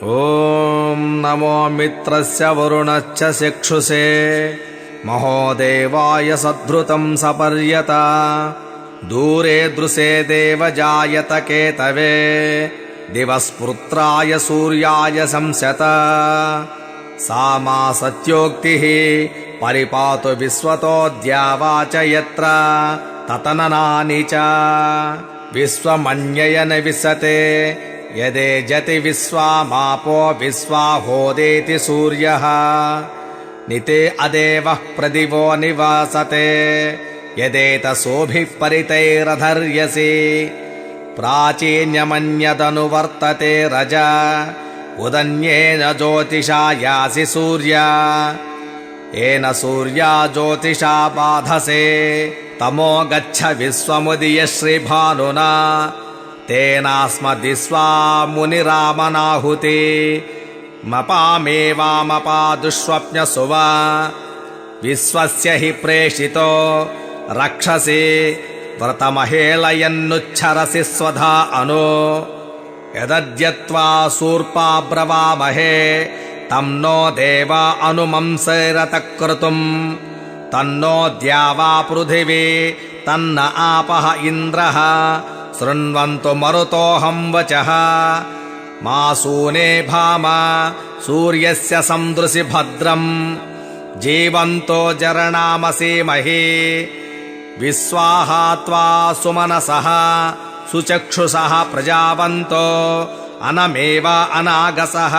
ॐ नमो मित्रस्य वरुणश्च चक्षुषे महोदेवाय सद्भृतं सपर्यता दूरे दृशे देवजायत केतवे दिवस्पुत्राय सूर्याय संशत सा मा सत्योक्तिः परिपातु विश्वतो द्यावा च यत्र ततननानि च विश्वमन्ययन विशते यदे जति विश्वामापो विश्वाहोदेति सूर्यः निते अदेवः प्रदिवो निवासते यदेतसोभिः परितैरधर्यसि प्राचीन्यमन्यदनुवर्तते रज उदन्येन ज्योतिषा यासि सूर्या येन सूर्या ज्योतिषा बाधसे तमो गच्छ विश्वमुदीय श्रीभानुना तेनास्मद्विश्वा मुनिरामनाहुति मपामेवामपादुष्वप्नसुवा विश्वस्य हि प्रेषितो रक्षसि व्रतमहेलयन्नुच्छरसि स्वधा अनु यदद्यत्वा शूर्पा ब्रवामहे तं नो देवा अनुमंसैरतक्रतुम् तन्नो द्यावा पृथिवी तन्न आपः इन्द्रः शृण्वन्तु मरुतोऽहं वचः मासूने भाम सूर्यस्य संदृशि भद्रम् जीवन्तो जरणामसीमहि विश्वाहा त्वा सुमनसः सुचक्षुषः प्रजावन्तो अनमेव अनागसः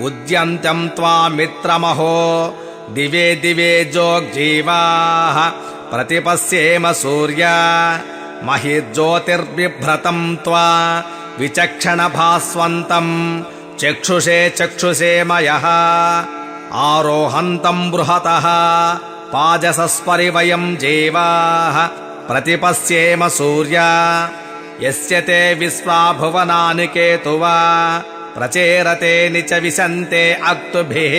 उद्यन्तं त्वा मित्रमहो दिवे दिवे जोग्जीवाः प्रतिपश्येम सूर्य महिर्ज्योतिर्बिभ्रतं त्वा विचक्षण भास्वन्तं चक्षुषे चक्षुषे मयः आरोहन्तं बृहतः पाजसस्परि वयं जीवाः प्रतिपश्येम सूर्य यस्य ते विश्वा भुवनानि केतुवा प्रचेरते निच विशन्ते अक्तुभिः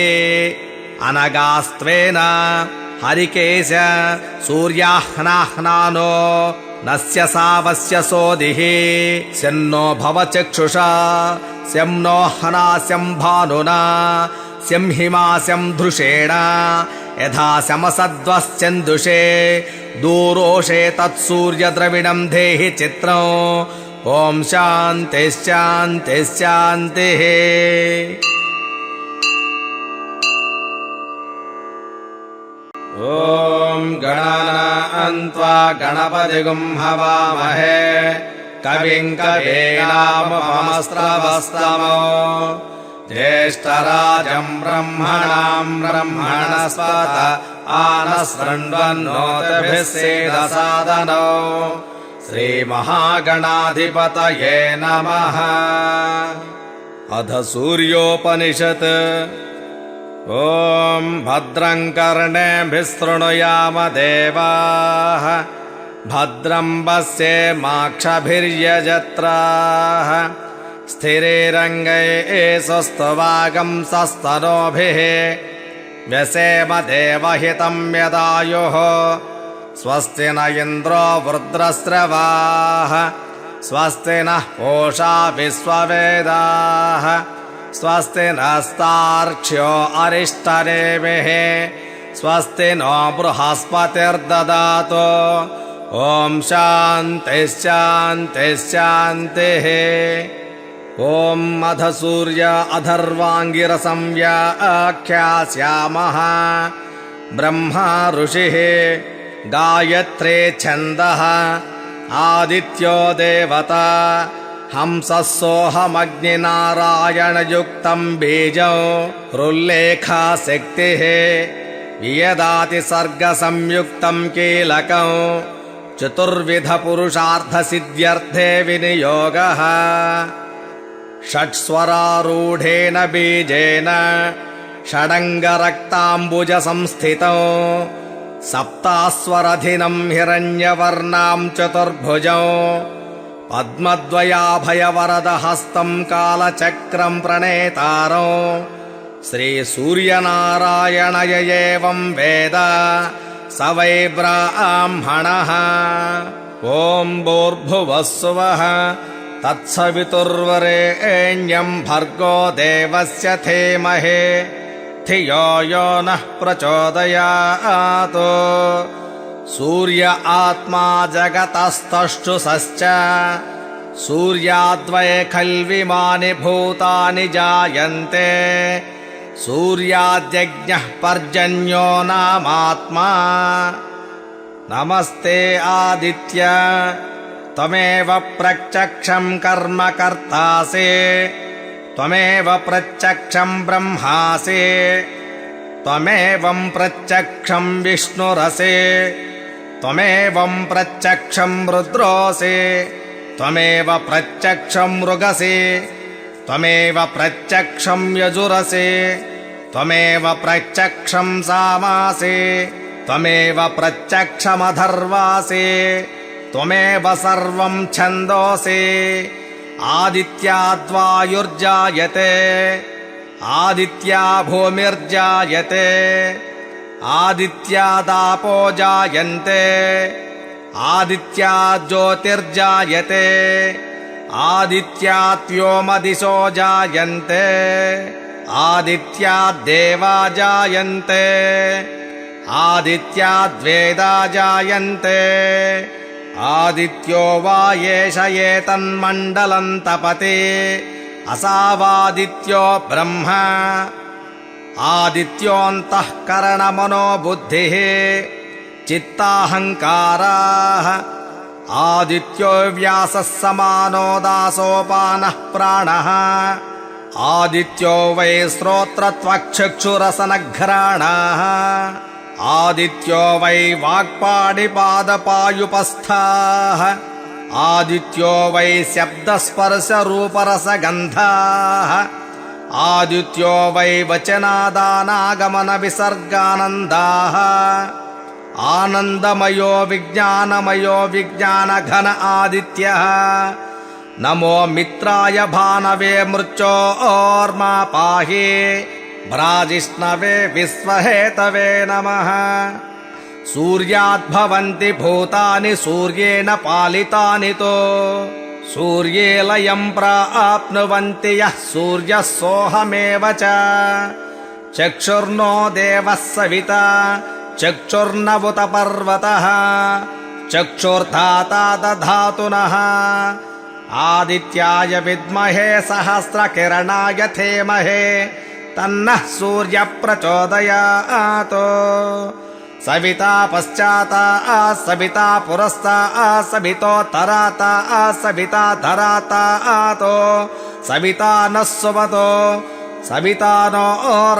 अनगास्त्वेन हरिकेश सूर्याह्नाह्नानो नस्य सावस्य सोदिः स्यन्नो भव चक्षुषा स्यं नो हनास्यं भानुना स्यं हिमास्यं धृषेण यथा समसद्वश्चन्दुषे दूरोषे तत्सूर्यद्रविणं देहि चित्रम् ॐ शान्तिः शान्तिः शान्तिः। ॐ गणानां त्वा गणपतिगुं हवामहे कविं कवीनामुपमस्रवस्तमो ज्येष्ठराजं ब्रह्मणां ब्रह्मणस्पत आनशृण्वन्नोतिभिः सेदसादनो श्रीमहागणाधिपतये नमः। अथ सूर्योपनिषत्। ॐ भद्रं कर्णेभिः शृणुयाम देवाः भद्रं पश्येमाक्षभिर्यजत्राः स्थिरैरङ्गैस्तुवागंसस्तनूभिः व्यसेम देवहितं यदायुः स्वस्ति न इन्द्रो वृत्रस्रवाः स्वस्ति नः पूषा विश्ववेदाः स्वस्ति नस्तार्क्ष्यो अरिष्टनेमिः स्वस्ति नो बृहस्पतिर्ददातु। ॐ शान्तिः शान्तिः शान्तिः। ॐ अध सूर्य अधर्वाङ्गिरसं व्याख्यास्यामः ब्रह्मा ऋषिः गायत्रे छन्दः आदित्यो देवता हंसः सोऽहमग्निनारायणयुक्तं बीजं रुल्लेखा शक्तिः वियदाति सर्गसंयुक्तं कीलकं चतुर्विधपुरुषार्थसिद्ध्यर्थे विनियोगः षट्स्वरारूढेन बीजेन षडङ्गरक्ताम्बुजसंस्थितौ सप्तास्वरधिनं हिरण्यवर्णां चतुर्भुजौ पद्मद्वयाभयवरदहस्तं कालचक्रं प्रणेतारौ श्रीसूर्यनारायण य एवं वेद स वै ब्राह्मणः। ॐ भूर्भुवः स्वः तत्सवितुर्वरेण्यं भर्गो देवस्य धीमहि धियो यो नः प्रचोदयात् सूर्य आत्मा जगतस्तष्टुषश्च सूर्याद्वै खल्विमानि भूतानि जायन्ते सूर्याद्यज्ञः पर्जन्यो नामात्मा नमस्ते आदित्य त्वमेव प्रत्यक्षं कर्म कर्तासि त्वमेव प्रत्यक्षं ब्रह्मासि त्वमेवं प्रत्यक्षं विष्णुरसि त्वमेवं प्रत्यक्षं रुद्रोऽसि त्वमेव प्रत्यक्षं मृगसि त्वमेव प्रत्यक्षं यजुरसि त्वमेव प्रत्यक्षं सामासि त्वमेव प्रत्यक्षमधर्वासि त्वमेव सर्वं छन्दोसि आदित्याद्वायुर्जायते आदित्या भूमिर्जायते आदित्यादापो जायन्ते आदित्या ज्योतिर्जायते आदित्याद्व्योमदिशो जायन्ते आदित्याद्देवा जायन्ते आदित्याद्वेदा जायन्ते आदित्यो वा एष एतन्मण्डलं तपति असावादित्यो ब्रह्म आदित्योऽन्तःकरणमनो बुद्धिः चित्ताहङ्काराः आदित्यो व्यासः समानो दासोपानः प्राणः आदित्यो वै श्रोत्रत्वक्चक्षुरसनघ्राणाः आदित्यो वै वाक्पाणिपादपायुपस्थाः आदित्यो वै शब्दस्पर्शरूपरसगन्धाः आदित्यो वै वचनादानागमनविसर्गानन्दाः आनन्दमयो विज्ञानमयो विज्ञानघन आदित्यः नमो मित्राय भानवे मृत्योर्मा पाहि भ्राजिष्णवे विश्वहेतवे नमः सूर्याद्भवन्ति भूतानि सूर्येण पालितानि तो सूर्ये लयं प्राप्नुवन्ति यः सूर्यः सोऽहमेव च चक्षुर्नो देवः सविता चक्षुर्नवुत पर्वतः चक्षुर्धाता दधातुनः आदित्याय विद्महे सहस्रकिरणाय धीमहि तन्नः सूर्यः प्रचोदयात् सविता पश्चाता सविता पुरस्ता सवितोत्तराता सविता धराता सविता नः सुवतो सविता नो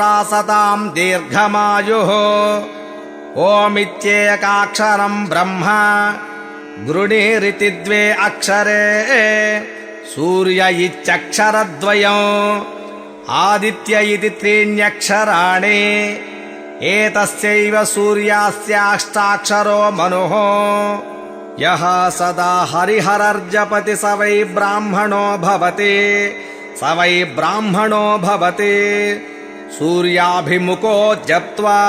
रासतां दीर्घमायुः ओमित्येकाक्षरं ब्रह्म गृणीरिति द्वे अक्षरे सूर्य इत्यक्षरद्वयम् आदित्य इति त्रीण्यक्षराणि एतस्यैव सूर्यास्याष्टाक्षरो मनुः यः सदा हरिहरर्जपति स वै ब्राह्मणो भवति स वै ब्राह्मणो भवति सूर्याभिमुखो जप्त्वा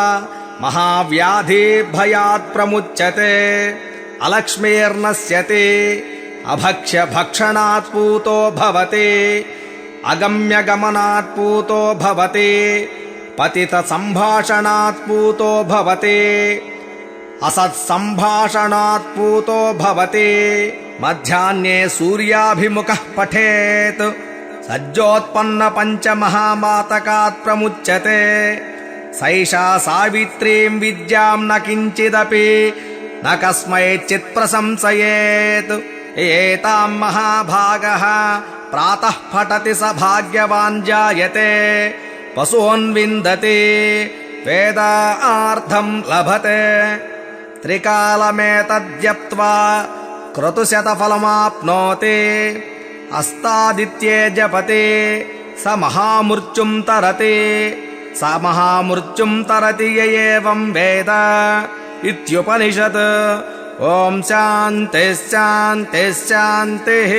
महाव्याधिभयात् प्रमुच्यते अलक्ष्मीर्नश्यति अभक्ष्य भक्षणात् पूतो भवति अगम्यगमनात् पूतो भवति पतितसम्भाषणात् पूतो भवति असत्सम्भाषणात् पूतो भवति मध्याह्ने सूर्याभिमुखः पठेत् सज्जोत्पन्न पञ्चमहामातकात् प्रमुच्यते सैषा सावित्रीं विद्यां न किञ्चिदपि न कस्मैचित् प्रशंसयेत् एतां महाभागः प्रातः पठति स भाग्यवान् जायते पशून् विन्दति वेदार्थं लभते त्रिकालमेतद्यप्त्वा क्रतुशतफलमाप्नोति अस्तादित्ये जपति स महामृत्युं तरति स महामृत्युं तरति य एवं वेद इत्युपनिषत्। ॐ शान्तिः शान्तिः शान्तिः।